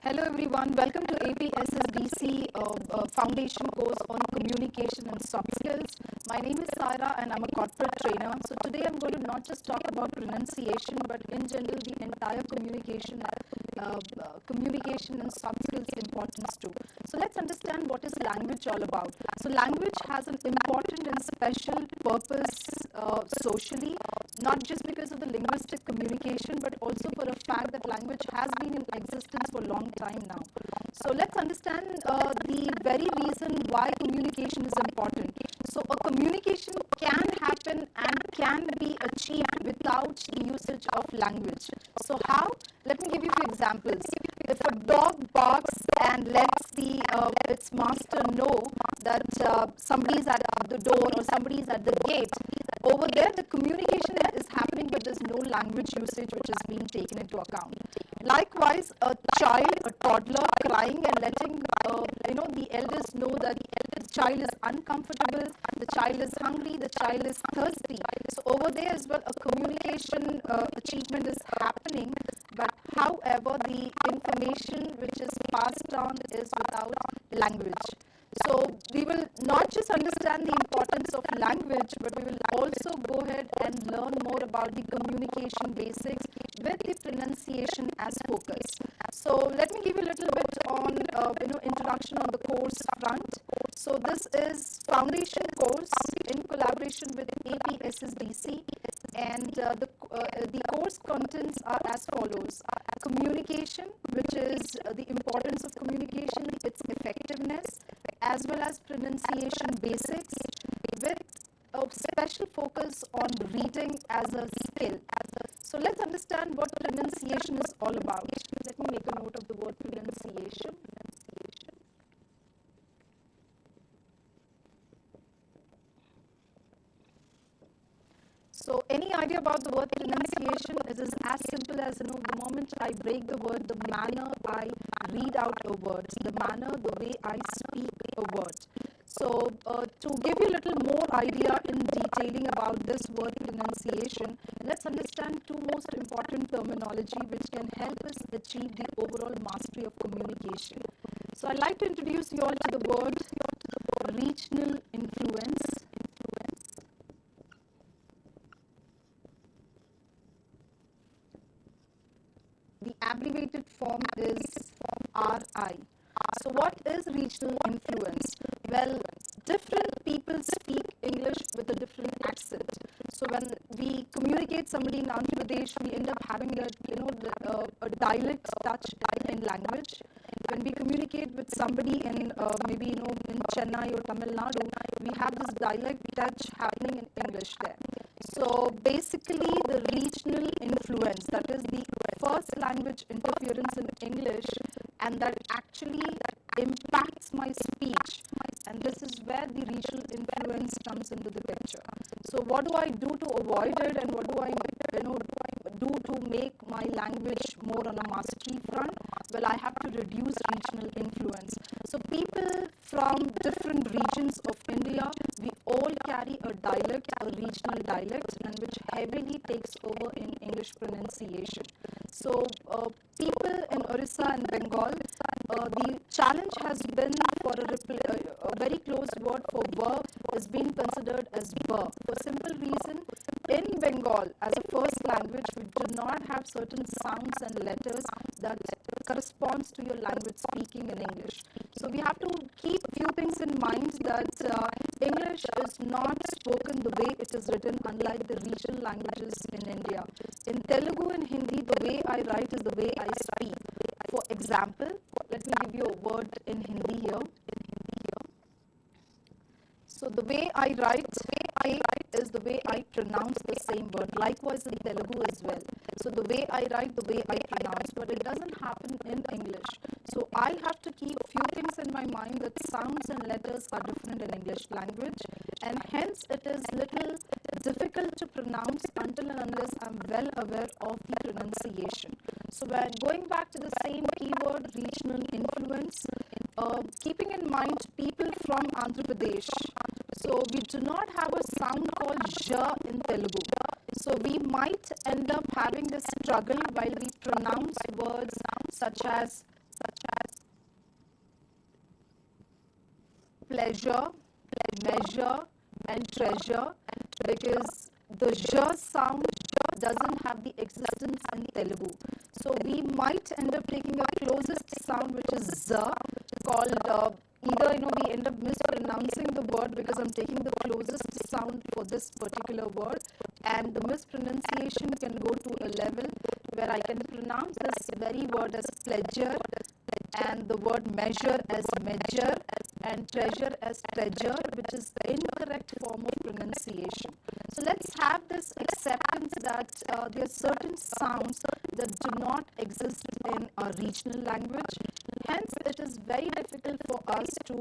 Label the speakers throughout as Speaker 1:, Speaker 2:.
Speaker 1: Hello everyone, welcome to APSSDC foundation course on communication and soft skills. My name is Saira and I'm a corporate trainer. So today I'm going to not just talk about pronunciation but in general the entire communication and soft skills importance too. So let's understand what is language all about. So language has an important and special purpose socially, not just because of the linguistic communication but also for a fact that language has been in existence for a long time now. So let's understand the very reason why communication is important. So a communication can happen and can be achieved without the usage of language. So how? Let me give you a few examples. If a dog barks and lets its master know that somebody is at the door or somebody is at the gate, over there the communication is happening but there's no language usage which is being taken into account. Likewise, a child, a toddler crying and letting the elders know that the child is uncomfortable, the child is hungry, the child is thirsty. So over there as well a communication achievement is happening, but however the information which is passed on is without language. So we will not just understand the importance of language, but we will also go ahead and learn more about the communication basics with the pronunciation as focus. So let me give you a little bit on introduction on the course front. So this is foundation course in collaboration with APSSDC, and the course contents are as follows: communication, which is the importance of communication, its effectiveness, as well as pronunciation basics with a special focus on reading as a skill. So let's understand what pronunciation is all about. Let me make a note of the word pronunciation. So any idea about the word pronunciation? It is as simple as, the moment I break the word, the manner I read out a word, the manner, the way I speak a word. So to give you a little more idea in detailing about this word pronunciation, let's understand two most important terminology which can help us achieve the overall mastery of communication. So I'd like to introduce you all to the word regional influence. The abbreviated form is RI. So what is regional influence? Well, different people speak English with a different accent. So when we communicate somebody in Andhra Pradesh, we end up having that, a dialect touch in language. When we communicate with somebody in maybe in Chennai or Tamil Nadu, we have this dialect touch happening in English there. So basically the regional influence, that is the first language interference in English, and that actually impacts my speech, and this is where the regional influence comes into the picture. So what do I do to avoid it, and what do I do to make my language more on a mastery front? Well, I have to reduce regional influence. So people from different regions of India, we all carry a dialect, a regional dialect, and which heavily takes over in English pronunciation. So people in Orissa and Bengal, the challenge has been for a very close word for verb is being considered as verb. For simple reason, in Bengal as a first language, we do not have certain sounds and letters that corresponds to your language speaking in English. So we have to keep few things in mind, that English is not spoken the way it is written, unlike the regional languages in India. In Telugu and Hindi, the way I write is the way I speak. For example, let me give you a word in Hindi here. So the way I write is the way I pronounce the same word. Likewise in Telugu as well. So the way I write, the way I pronounce, but it doesn't happen in English. So I'll have to keep few things in my mind, that sounds and letters are different in English language, and hence it is little difficult to pronounce until and unless I'm well aware of the pronunciation. So we're going back to the same keyword, regional influence, keeping in mind people from Andhra Pradesh. So we do not have a sound called j in Telugu. So we might end up having this struggle while we pronounce words such as pleasure, measure, and treasure, because the j sound doesn't have the existence in Telugu. So we might end up taking a closest sound, which is z, called either we end up mispronouncing the word because I'm taking the closest sound for this particular word, and the mispronunciation can go to a level where I can pronounce this very word as pleasure, and the word measure as measure, and treasure as treasure, which is the incorrect form of pronunciation. So let's have this acceptance that there are certain sounds that do not exist in a regional language. Hence, it is very difficult for us to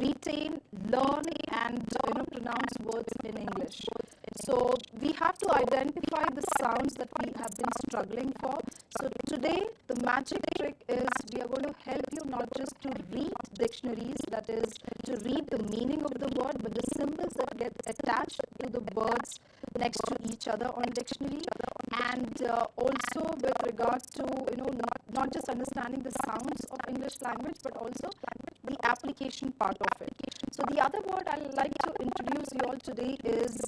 Speaker 1: retain, learn, and pronounce words in English. So we have to identify the sounds that we have been struggling for. So today the magic trick is we are going to help you not just to read dictionaries, that is to read the meaning of the word, but the symbols that get attached to the words next to each other on dictionary, and also with regard to not just understanding the sounds of English language, but also the application part of it. So the other word I would like to introduce you all today is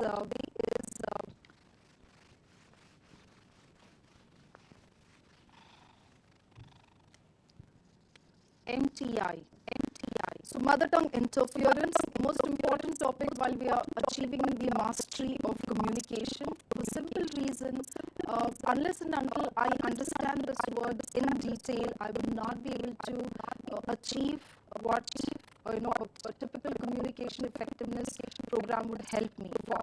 Speaker 1: MTI. So mother tongue interference, most important topic while we are achieving the mastery of communication. For simple reason, unless and until I understand this word in detail, I will not be able to achieve what a typical communication effectiveness program would help me for.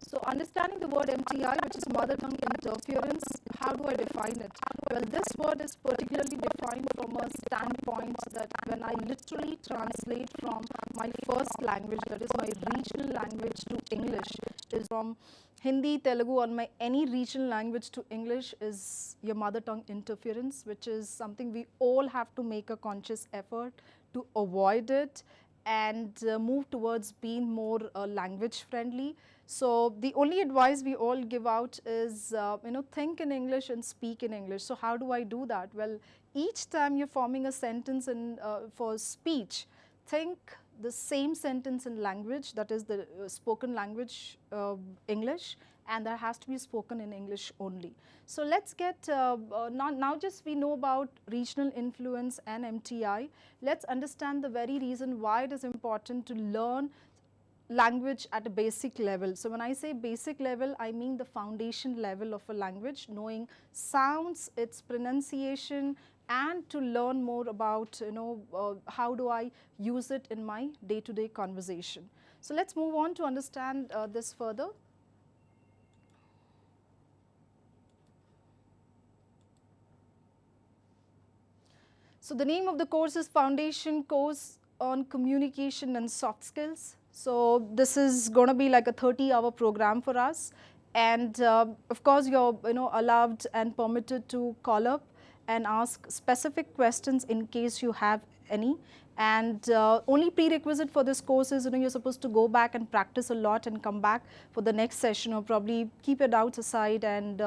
Speaker 1: So understanding the word MTI, which is mother tongue interference, how do I define it? Well, this word is particularly defined from a standpoint that when I literally translate from my first language, that is my regional language, to English, is from Hindi, Telugu, or my any regional language to English, is your mother tongue interference, which is something we all have to make a conscious effort to avoid it and move towards being more language friendly. So the only advice we all give out is think in English and speak in English. So how do I do that? Well, each time you're forming a sentence in for speech, think the same sentence in language, that is the spoken language English, and that has to be spoken in English only. So let's get now just we know about regional influence and MTI. Let's understand the very reason why it is important to learn language at a basic level. So when I say basic level, I mean the foundation level of a language, knowing sounds, its pronunciation, and to learn more about how do I use it in my day-to-day conversation. So let's move on to understand this further. So the name of the course is Foundation Course on Communication and Soft Skills. So this is going to be like a 30-hour program for us, and of course you're allowed and permitted to call up and ask specific questions in case you have any. And only prerequisite for this course is you're supposed to go back and practice a lot and come back for the next session, or probably keep your doubts aside, and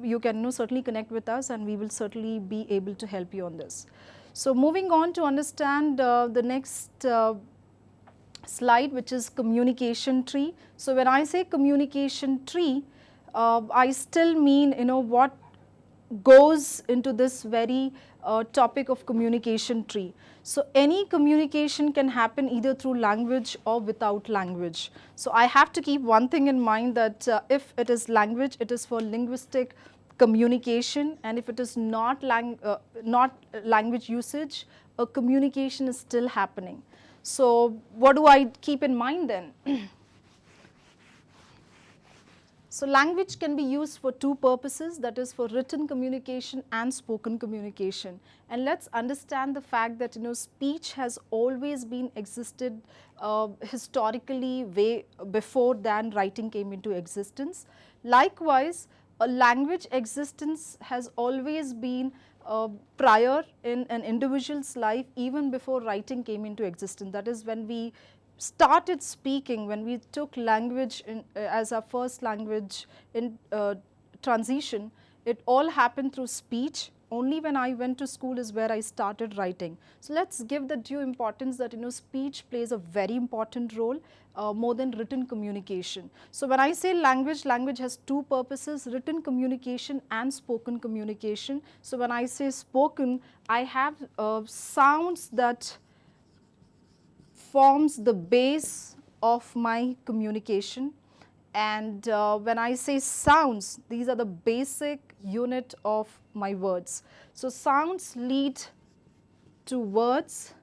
Speaker 1: you can certainly connect with us, and we will certainly be able to help you on this. So moving on to understand the next slide, which is communication tree. So when I say communication tree, I still mean what goes into this very topic of communication tree. So any communication can happen either through language or without language. So I have to keep one thing in mind, that if it is language, it is for linguistic communication, and if it is not language usage, a communication is still happening. So what do I keep in mind then? So language can be used for two purposes, that is for written communication and spoken communication. And let's understand the fact that speech has always been existed historically way before than writing came into existence. Likewise, a language existence has always been prior in an individual's life, even before writing came into existence. That is, when we started speaking, when we took language as our first language in transition, it all happened through speech only when I went to school is where I started writing. So let's give the due importance that speech plays a very important role more than written communication. So when I say language, language has two purposes, written communication and spoken communication. So when I say spoken, I have sounds that forms the base of my communication. And when I say sounds, these are the basic unit of my words. So sounds lead to words,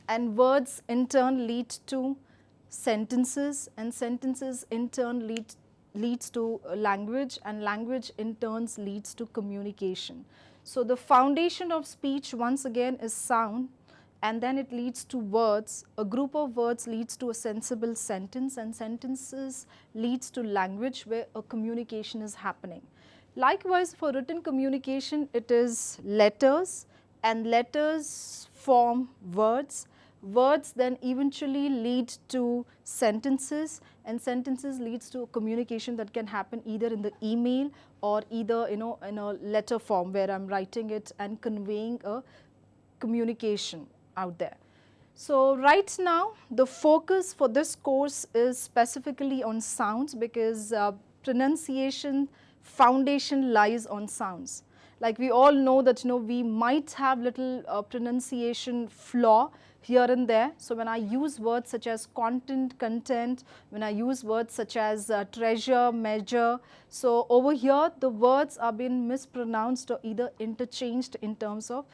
Speaker 1: and words in turn lead to sentences, and sentences in turn leads to language, and language in turn leads to communication. So the foundation of speech once again is sound, and then it leads to words. A group of words leads to a sensible sentence, and sentences leads to language where a communication is happening. Likewise, for written communication, it is letters, and letters form words. Words then eventually lead to sentences, and sentences leads to communication that can happen either in the email or either in a letter form where I'm writing it and conveying a communication out there. So right now the focus for this course is specifically on sounds, because pronunciation foundation lies on sounds. Like we all know that we might have little pronunciation flaw here and there. So when I use words such as content, when I use words such as treasure, measure, so over here the words are being mispronounced or either interchanged in terms of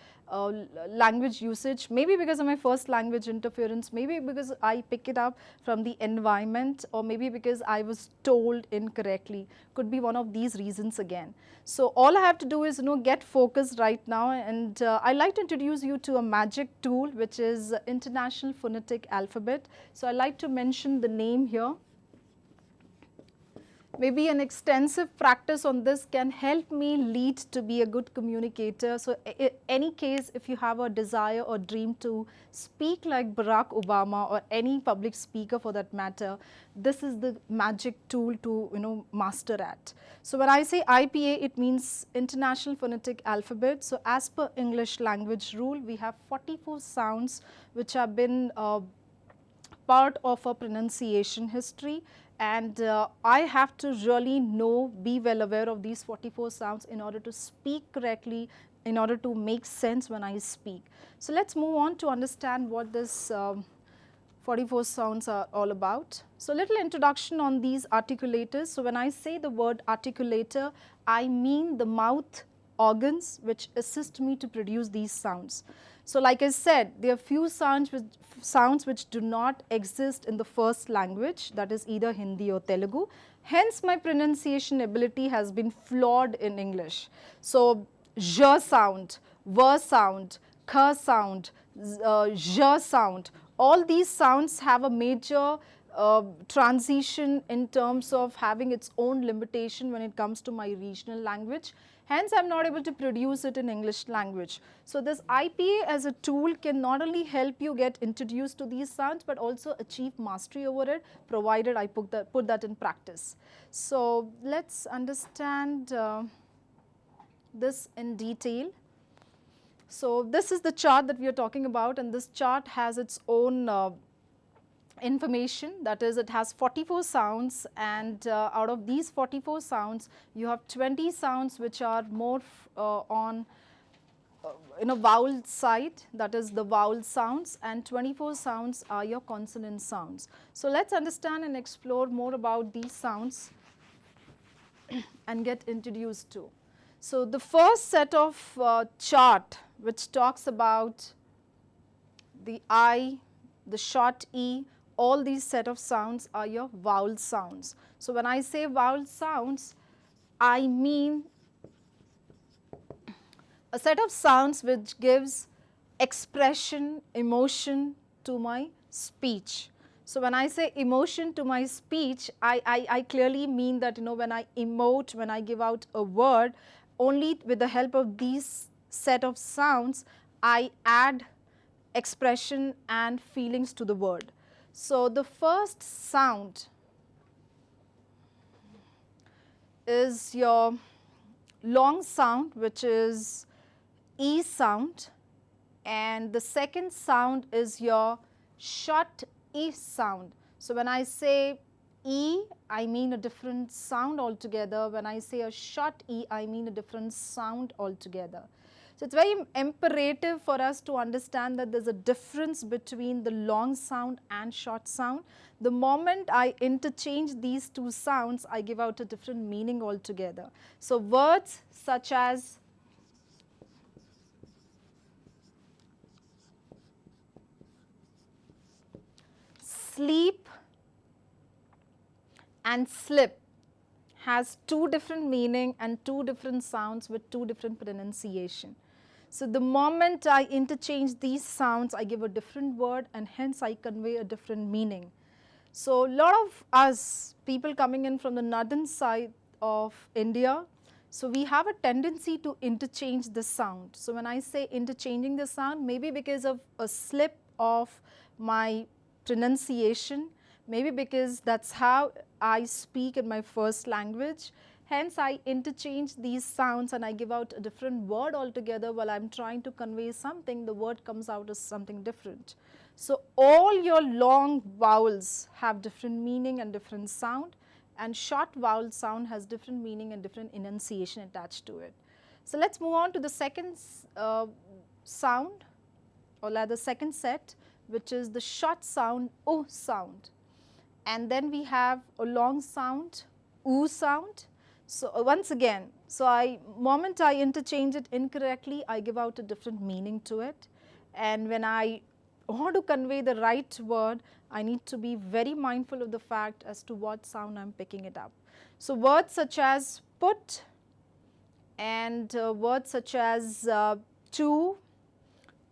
Speaker 1: language usage, maybe because of my first language interference, maybe because I pick it up from the environment, or maybe because I was told incorrectly. Could be one of these reasons again. So all I have to do is get focused right now, and I like to introduce you to a magic tool which is International Phonetic Alphabet. So I like to mention the name here. Maybe an extensive practice on this can help me lead to be a good communicator. So in any case, if you have a desire or dream to speak like Barack Obama or any public speaker for that matter, this is the magic tool to master at. So when I say IPA, it means International Phonetic Alphabet. So as per English language rule, we have 44 sounds which have been part of a pronunciation history, and I have to really be well aware of these 44 sounds in order to speak correctly, in order to make sense when I speak. So let's move on to understand what this 44 sounds are all about. So little introduction on these articulators. So when I say the word articulator, I mean the mouth organs which assist me to produce these sounds. So like I said, there are few sounds which do not exist in the first language, that is either Hindi or Telugu. Hence my pronunciation ability has been flawed in English. So j sound, v sound, k sound, j sound, all these sounds have a major transition in terms of having its own limitation when it comes to my regional language. Hence, I am not able to produce it in English language. So this IPA as a tool can not only help you get introduced to these sounds, but also achieve mastery over it, provided I put that in practice. So let's understand this in detail. So this is the chart that we are talking about, and this chart has its own information, that is it has 44 sounds, and out of these 44 sounds you have 20 sounds which are more on vowel side, that is the vowel sounds, and 24 sounds are your consonant sounds. So let's understand and explore more about these sounds and get introduced to. So the first set of chart which talks about the I, the short E, all these set of sounds are your vowel sounds. So when I say vowel sounds, I mean a set of sounds which gives expression, emotion to my speech. So when I say emotion to my speech, I clearly mean that when I emote, when I give out a word, only with the help of these set of sounds, I add expression and feelings to the word. So the first sound is your long sound, which is E sound, and the second sound is your short E sound. So when I say E, I mean a different sound altogether. When I say a short E, I mean a different sound altogether. So it's very imperative for us to understand that there's a difference between the long sound and short sound. The moment I interchange these two sounds, I give out a different meaning altogether. So words such as sleep and slip has two different meaning and two different sounds with two different pronunciation. So the moment I interchange these sounds, I give a different word and hence I convey a different meaning. So a lot of us, people coming in from the northern side of India, so we have a tendency to interchange the sound. So when I say interchanging the sound, maybe because of a slip of my pronunciation, maybe because that's how I speak in my first language. Hence, I interchange these sounds and I give out a different word altogether. While I'm trying to convey something, the word comes out as something different. So all your long vowels have different meaning and different sound, and short vowel sound has different meaning and different enunciation attached to it. So let's move on to the second sound, or rather second set, which is the short sound O sound. And then we have a long sound oo sound. So once again, moment I interchange it incorrectly, I give out a different meaning to it. And when I want to convey the right word, I need to be very mindful of the fact as to what sound I'm picking it up. So words such as put and words such as to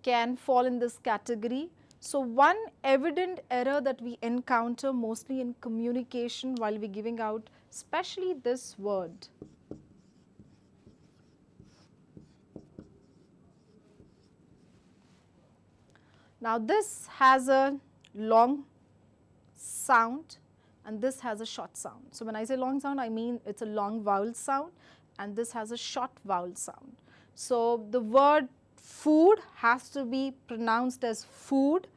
Speaker 1: can fall in this category. So one evident error that we encounter mostly in communication while we're giving out, especially this word. Now this has a long sound and this has a short sound. So when I say long sound, I mean it's a long vowel sound, and this has a short vowel sound. So the word food has to be pronounced as food,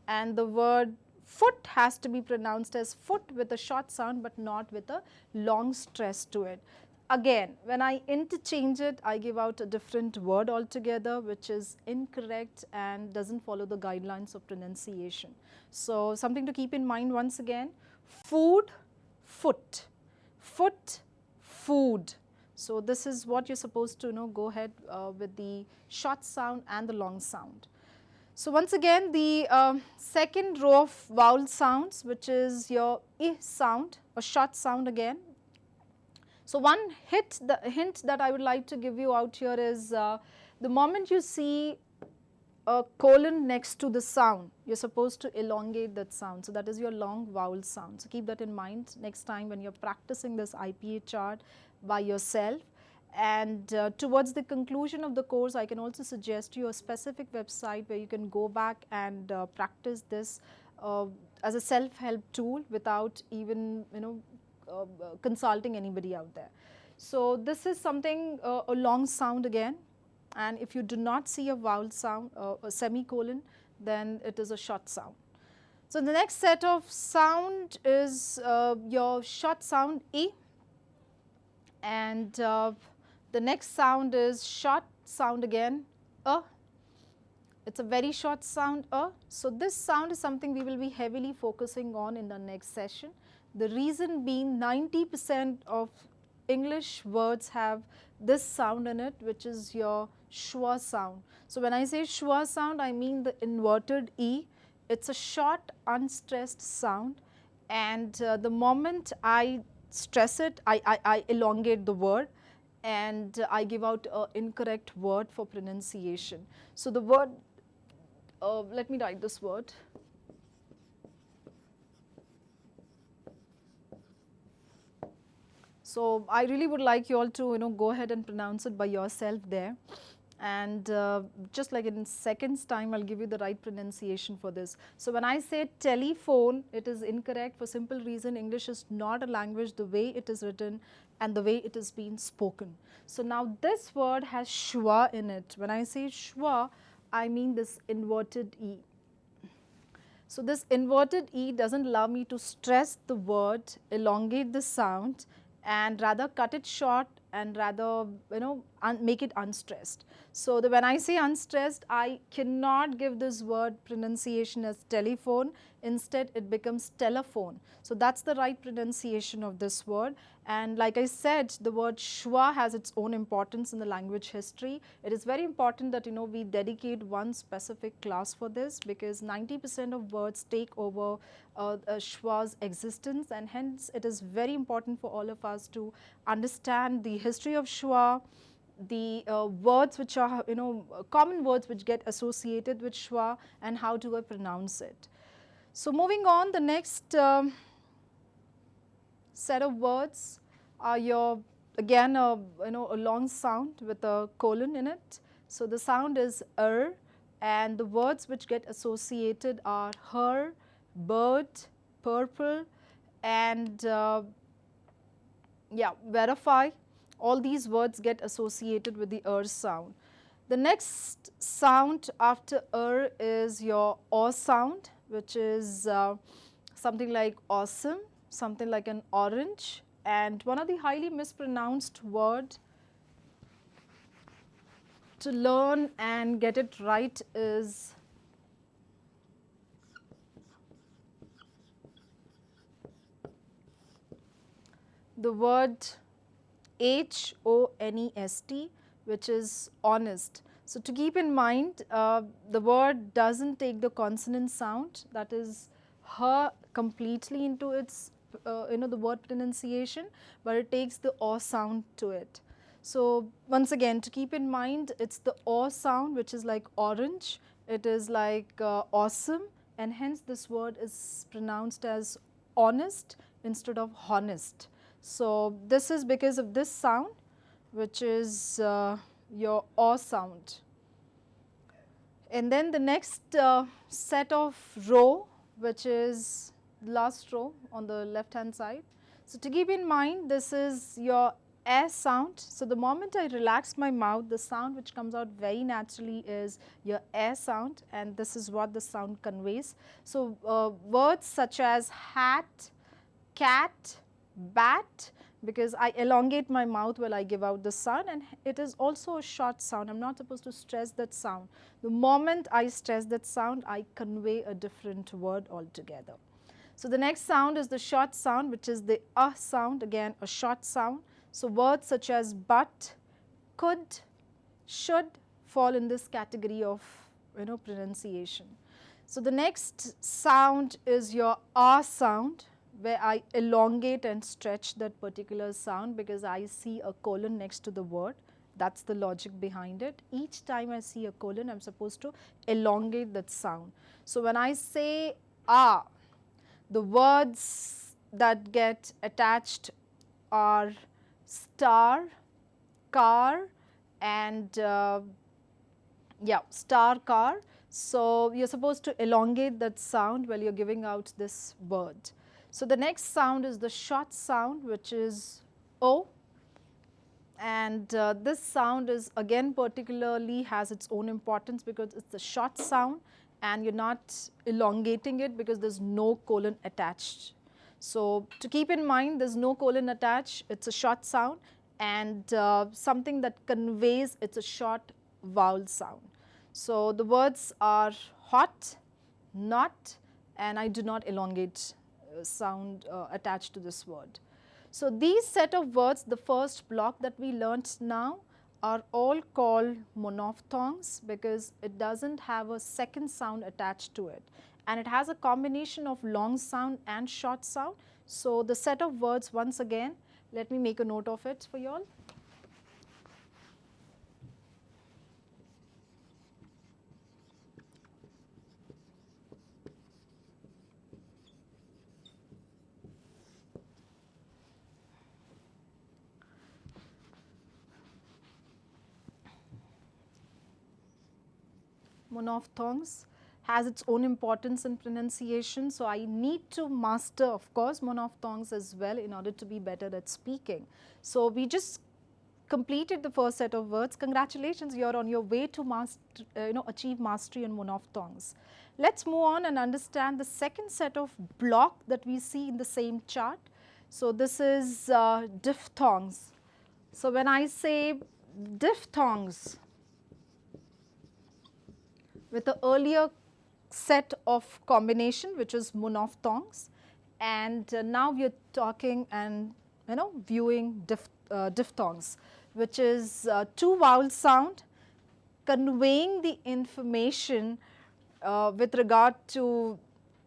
Speaker 1: and the word foot has to be pronounced as foot with a short sound but not with a long stress to it. Again, when I interchange it, I give out a different word altogether, which is incorrect and doesn't follow the guidelines of pronunciation. So something to keep in mind once again: food, foot, foot, food. So this is what you're supposed to go ahead with the short sound and the long sound. So once again, the second row of vowel sounds, which is your I sound, a short sound again. So one hint that I would like to give you out here is the moment you see a colon next to the sound, you're supposed to elongate that sound. So that is your long vowel sound. So keep that in mind next time when you're practicing this IPA chart by yourself. And towards the conclusion of the course, I can also suggest you a specific website where you can go back and practice this as a self-help tool without even consulting anybody out there. So this is something, a long sound again, and if you do not see a vowel sound, a semicolon, then it is a short sound. So the next set of sound is your short sound E, and the next sound is short sound again, A. It's a very short sound, A. So this sound is something we will be heavily focusing on in the next session. The reason being 90% of English words have this sound in it, which is your schwa sound. So when I say schwa sound, I mean the inverted E. It's a short, unstressed sound, and the moment I stress it, I elongate the word, and I give out an incorrect word for pronunciation. So the word, let me write this word. So I really would like you all to go ahead and pronounce it by yourself there. and just like in seconds time I'll give you the right pronunciation for this. So when I say telephone, it is incorrect for simple reason English is not a language the way it is written and the way it is being spoken. So now this word has schwa in it. When I say schwa, I mean this inverted E. So this inverted E doesn't allow me to stress the word, elongate the sound, and rather cut it short and rather make it unstressed. So when I say unstressed, I cannot give this word pronunciation as telephone, instead it becomes telephone. So that's the right pronunciation of this word, and like I said, the word schwa has its own importance in the language history. It is very important that we dedicate one specific class for this, because 90% of words take over schwa's existence, and hence it is very important for all of us to understand the history of schwa, the words which are common words which get associated with schwa, and how do I pronounce it. So moving on, the next set of words are your again a long sound with a colon in it. So the sound is and the words which get associated are her, bird, purple, and verify. All these words get associated with the sound. The next sound after is your sound, which is something like awesome, something like an orange, and one of the highly mispronounced word to learn and get it right is the word honest, which is honest. So to keep in mind, the word doesn't take the consonant sound, that is her, completely into its the word pronunciation, but it takes the o sound to it. So once again, to keep in mind, it's the o sound, which is like orange, it is like awesome, and hence this word is pronounced as honest instead of honest. So this is because of this sound, which is your o sound. And then the next set of row, which is the last row on the left hand side. So to keep in mind, this is your S sound. So the moment I relax my mouth, the sound which comes out very naturally is your S sound, and this is what the sound conveys. So words such as hat, cat, bat, because I elongate my mouth while I give out the sound, and it is also a short sound. I am not supposed to stress that sound. The moment I stress that sound, I convey a different word altogether. So the next sound is the short sound, which is the sound, again a short sound. So words such as but, could, should fall in this category of pronunciation. So the next sound is your sound, where I elongate and stretch that particular sound because I see a colon next to the word. That's the logic behind it. Each time I see a colon, I'm supposed to elongate that sound. So when I say the words that get attached are star, car, and star, car. So you're supposed to elongate that sound while you're giving out this word. So the next sound is the short sound, which is O, and this sound is again particularly has its own importance because it's a short sound and you're not elongating it because there's no colon attached. So to keep in mind, there's no colon attached, it's a short sound, and something that conveys, it's a short vowel sound. So the words are hot, not, and I do not elongate sound attached to this word. So these set of words, the first block that we learnt now, are all called monophthongs because it doesn't have a second sound attached to it, and it has a combination of long sound and short sound. So the set of words, once again, let me make a note of it for you all. monophthongs has its own importance in pronunciation. So, I need to master, of course, monophthongs as well in order to be better at speaking. So, we just completed the first set of words. Congratulations, you are on your way to achieve mastery in monophthongs. Let's move on and understand the second set of block that we see in the same chart. So, this is diphthongs. So, when I say diphthongs with the earlier set of combination, which is monophthongs, and now we are talking and viewing diphthongs, which is two vowel sound conveying the information with regard to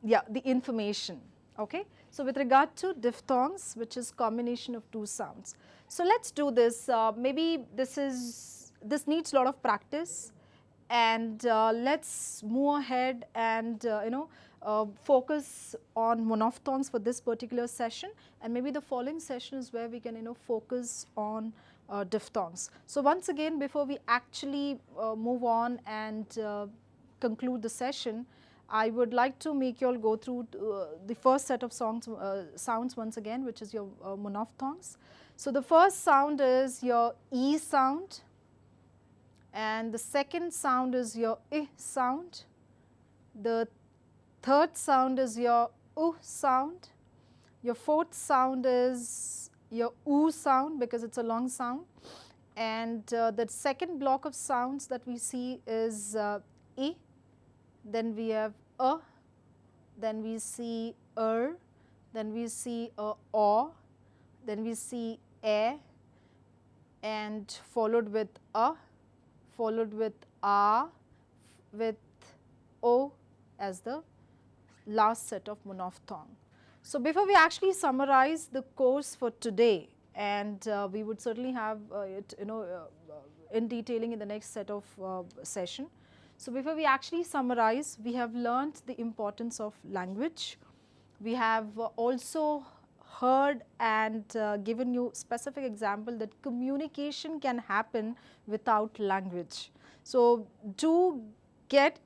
Speaker 1: the information. Okay. So, with regard to diphthongs, which is combination of two sounds. So, let's do this. Maybe this needs a lot of practice, and let's move ahead and focus on monophthongs for this particular session, and maybe the following session is where we can focus on diphthongs. So, once again, before we actually move on and conclude the session, I would like to make you all go through the first set of sounds once again, which is your monophthongs. So, the first sound is your E sound, and the second sound is your I sound. The third sound is your U sound. Your fourth sound is your U sound because it's a long sound. And the second block of sounds that we see is I. Then we have then we see then we see O, then we see A, and followed with followed with A, with O as the last set of monophthong. So, before we actually summarize the course for today, and we would certainly have it in detailing in the next set of session. So, before we actually summarize, we have learnt the importance of language. We have also heard and given you specific example that communication can happen without language. So, to get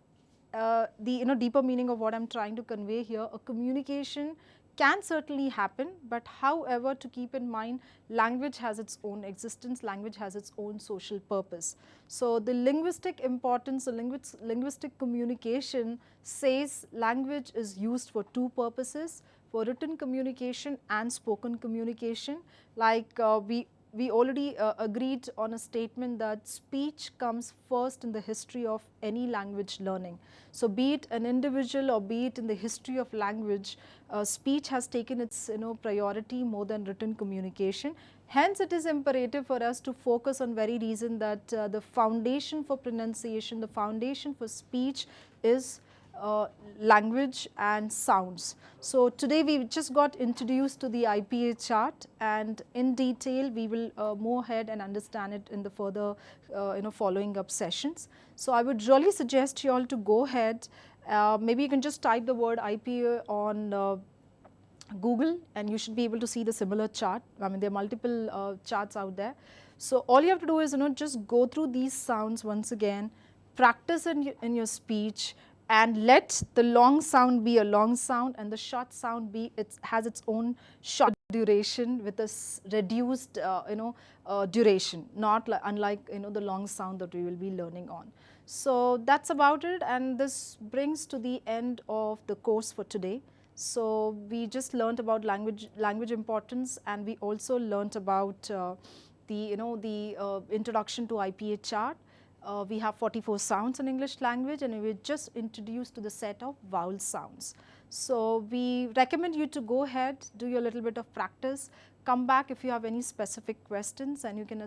Speaker 1: the deeper meaning of what I am trying to convey here, a communication can certainly happen, but however, to keep in mind, language has its own existence, language has its own social purpose. So, the linguistic importance, the linguistic communication says language is used for two purposes, for written communication and spoken communication. Like we already agreed on a statement that speech comes first in the history of any language learning. So, be it an individual or be it in the history of language, speech has taken its priority more than written communication. Hence, it is imperative for us to focus on very reason that the foundation for pronunciation, the foundation for speech is language and sounds. So, today we just got introduced to the IPA chart, and in detail we will move ahead and understand it in the further following up sessions. So, I would really suggest you all to go ahead, maybe you can just type the word IPA on Google and you should be able to see the similar chart. I mean, there are multiple charts out there. So, all you have to do is just go through these sounds once again, practice in your speech, and let the long sound be a long sound and the short sound be, it has its own short duration with a reduced duration, not like, unlike the long sound that we will be learning on. So, that's about it, and this brings to the end of the course for today. So, we just learnt about language importance, and we also learnt about the introduction to IPA chart. We have 44 sounds in English language, and we were just introduced to the set of vowel sounds. So, we recommend you to go ahead, do your little bit of practice, come back if you have any specific questions, and you can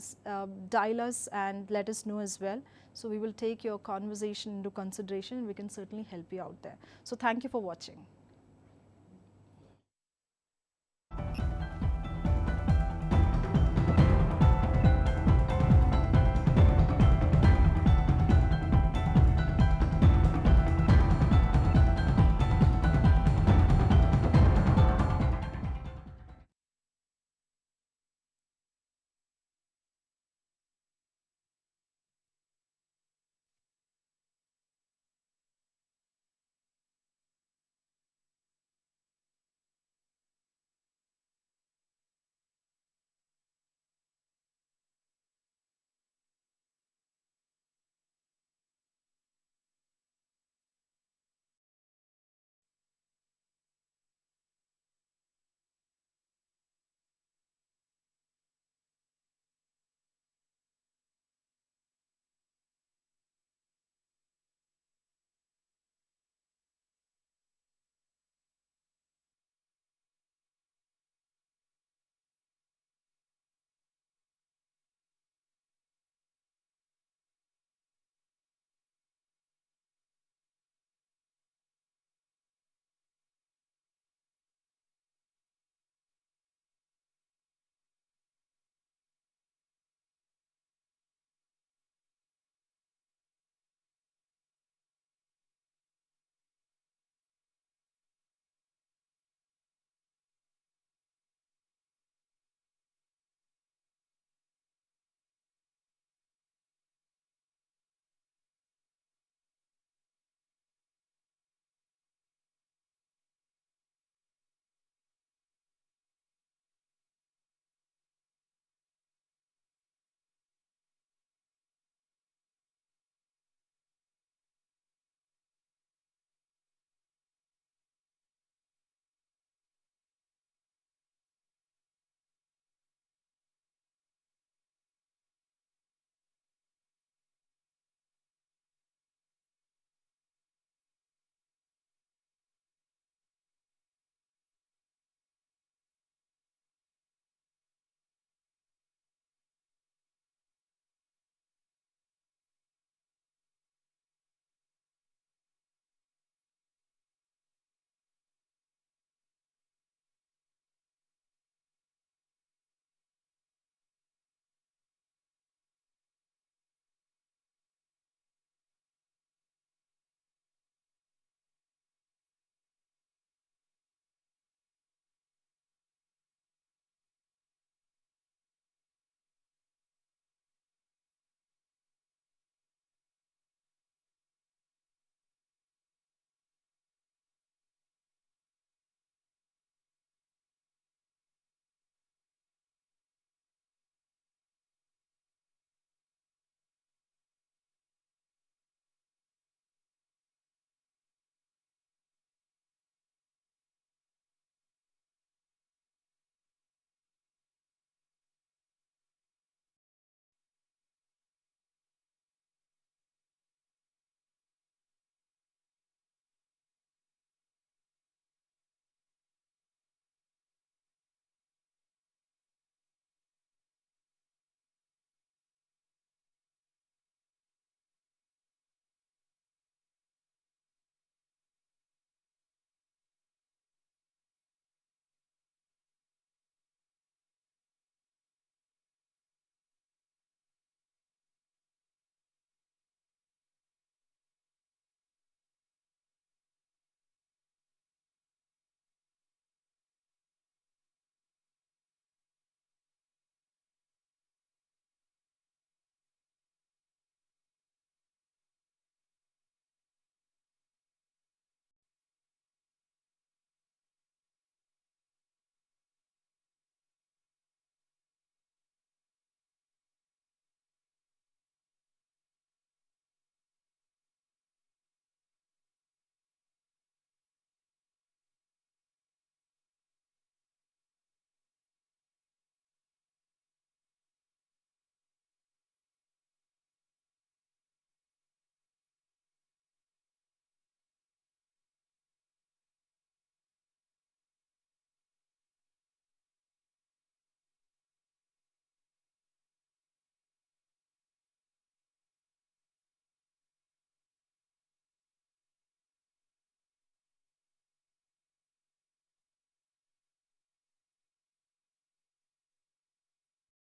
Speaker 1: dial us and let us know as well. So, we will take your conversation into consideration and we can certainly help you out there. So, thank you for watching.